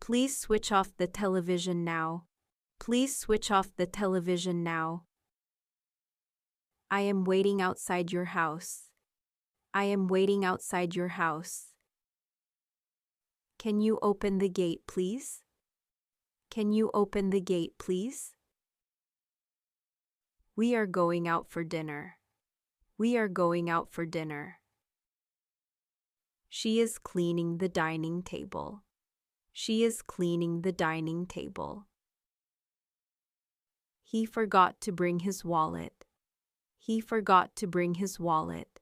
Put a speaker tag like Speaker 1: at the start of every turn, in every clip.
Speaker 1: Please switch off the television now. Please switch off the television now. I am waiting outside your house. I am waiting outside your house. Can you open the gate, please? Can you open the gate, please? We are going out for dinner. We are going out for dinner. She is cleaning the dining table. She is cleaning the dining table. He forgot to bring his wallet. He forgot to bring his wallet.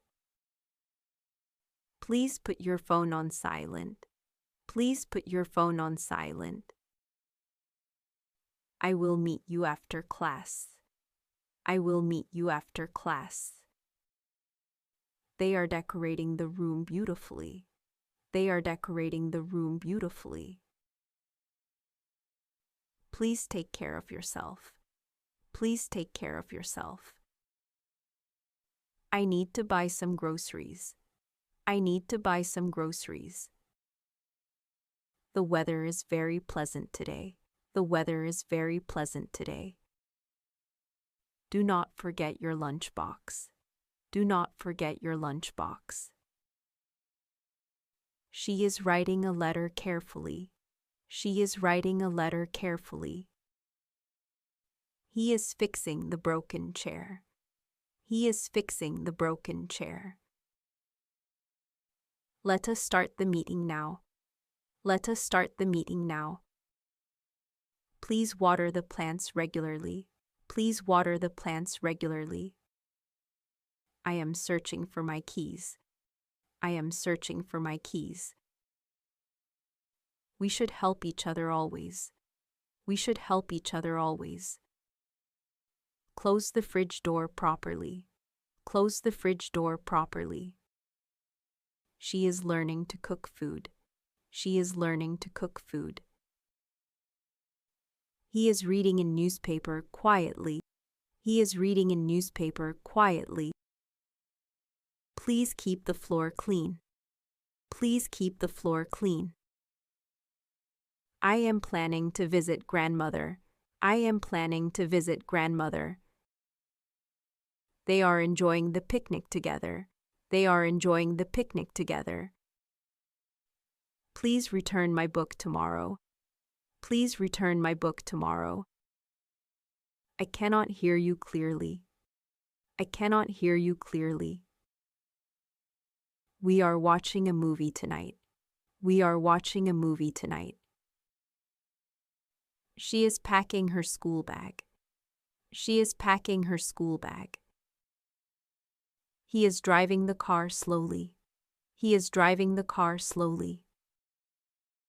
Speaker 1: Please put your phone on silent. Please put your phone on silent. I will meet you after class. I will meet you after class. They are decorating the room beautifully. They are decorating the room beautifully. Please take care of yourself. Please take care of yourself. I need to buy some groceries. I need to buy some groceries. The weather is very pleasant today. The weather is very pleasant today. Do not forget your lunchbox. Do not forget your lunchbox. She is writing a letter carefully. She is writing a letter carefully. He is fixing the broken chair. He is fixing the broken chair. Let us start the meeting now. Let us start the meeting now. Please water the plants regularly. Please water the plants regularly. I am searching for my keys. I am searching for my keys. We should help each other always. We should help each other always. Close the fridge door properly. Close the fridge door properly. She is learning to cook food. She is learning to cook food. He is reading a newspaper quietly. He is reading a newspaper quietly. Please keep the floor clean. Please keep the floor clean. I am planning to visit grandmother. I am planning to visit grandmother. They are enjoying the picnic together. They are enjoying the picnic together. Please return my book tomorrow. Please return my book tomorrow. I cannot hear you clearly. I cannot hear you clearly. We are watching a movie tonight. We are watching a movie tonight. She is packing her school bag. She is packing her school bag. He is driving the car slowly. He is driving the car slowly.